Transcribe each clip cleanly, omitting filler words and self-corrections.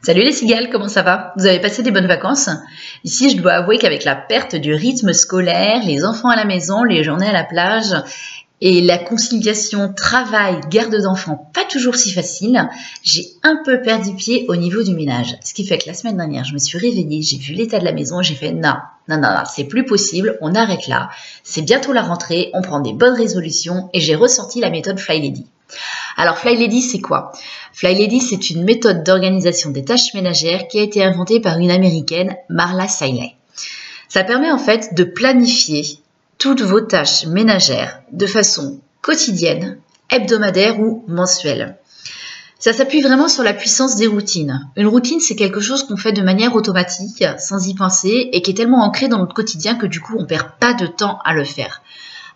Salut les cigales, comment ça va? Vous avez passé des bonnes vacances? Ici, je dois avouer qu'avec la perte du rythme scolaire, les enfants à la maison, les journées à la plage et la conciliation travail-garde d'enfants pas toujours si facile, j'ai un peu perdu pied au niveau du ménage. Ce qui fait que la semaine dernière, je me suis réveillée, j'ai vu l'état de la maison et j'ai fait non, c'est plus possible, on arrête là. C'est bientôt la rentrée, on prend des bonnes résolutions et j'ai ressorti la méthode Fly Lady. Alors Fly Lady, c'est quoi? Fly Lady, c'est une méthode d'organisation des tâches ménagères qui a été inventée par une américaine, Marla Sailey. Ça permet en fait de planifier toutes vos tâches ménagères de façon quotidienne, hebdomadaire ou mensuelle. Ça s'appuie vraiment sur la puissance des routines. Une routine, c'est quelque chose qu'on fait de manière automatique, sans y penser, et qui est tellement ancré dans notre quotidien que du coup, on ne perd pas de temps à le faire.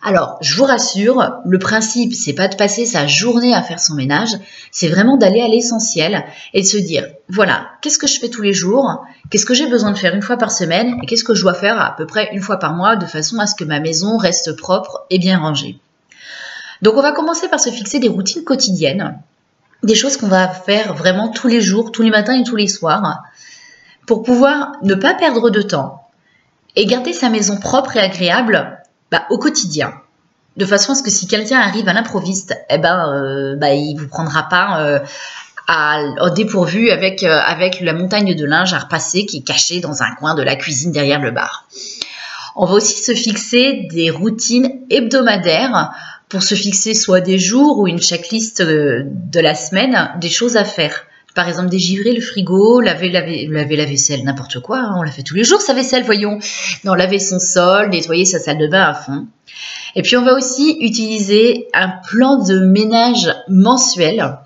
Alors, je vous rassure, le principe, c'est pas de passer sa journée à faire son ménage, c'est vraiment d'aller à l'essentiel et de se dire, voilà, qu'est-ce que je fais tous les jours, qu'est-ce que j'ai besoin de faire une fois par semaine et qu'est-ce que je dois faire à peu près une fois par mois de façon à ce que ma maison reste propre et bien rangée. Donc, on va commencer par se fixer des routines quotidiennes, des choses qu'on va faire vraiment tous les jours, tous les matins et tous les soirs, pour pouvoir ne pas perdre de temps et garder sa maison propre et agréable au quotidien, de façon à ce que si quelqu'un arrive à l'improviste, il vous prendra pas au dépourvu avec la montagne de linge à repasser qui est cachée dans un coin de la cuisine derrière le bar. On va aussi se fixer des routines hebdomadaires pour se fixer soit des jours ou une checklist de la semaine, des choses à faire. Par exemple, dégivrer le frigo, laver la vaisselle, n'importe quoi, hein, on la fait tous les jours, sa vaisselle, voyons. Non, laver son sol, nettoyer sa salle de bain à fond. Et puis, on va aussi utiliser un plan de ménage mensuel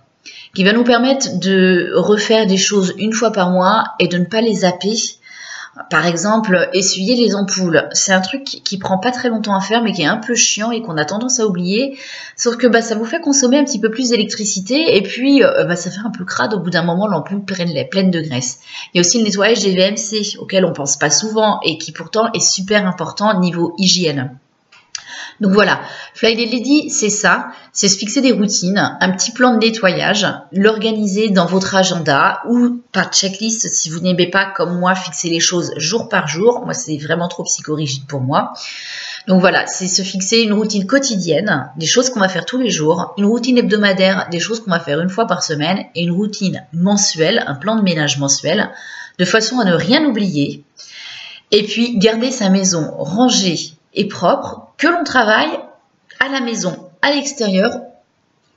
qui va nous permettre de refaire des choses une fois par mois et de ne pas les zapper. Par exemple, essuyer les ampoules. C'est un truc qui prend pas très longtemps à faire, mais qui est un peu chiant et qu'on a tendance à oublier. Sauf que ça vous fait consommer un petit peu plus d'électricité et puis ça fait un peu crade au bout d'un moment l'ampoule pleine de graisse. Il y a aussi le nettoyage des VMC auquel on pense pas souvent et qui pourtant est super important niveau hygiène. Donc voilà, Fly Lady, c'est ça, c'est se fixer des routines, un petit plan de nettoyage, l'organiser dans votre agenda ou par checklist si vous n'aimez pas comme moi fixer les choses jour par jour. Moi, c'est vraiment trop psychorigide pour moi. Donc voilà, c'est se fixer une routine quotidienne, des choses qu'on va faire tous les jours, une routine hebdomadaire, des choses qu'on va faire une fois par semaine et une routine mensuelle, un plan de ménage mensuel, de façon à ne rien oublier. Et puis garder sa maison rangée et propre, que l'on travaille à la maison, à l'extérieur,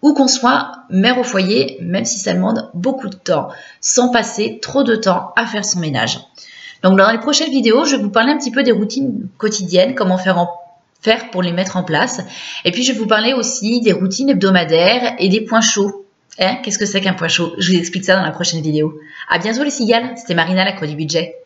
ou qu'on soit mère au foyer, même si ça demande beaucoup de temps, sans passer trop de temps à faire son ménage. Donc dans les prochaines vidéos, je vais vous parler un petit peu des routines quotidiennes, comment faire pour les mettre en place. Et puis je vais vous parler aussi des routines hebdomadaires et des points chauds. Qu'est-ce que c'est qu'un point chaud? Je vous explique ça dans la prochaine vidéo. À bientôt les cigales, c'était Marina, la Croix du budget.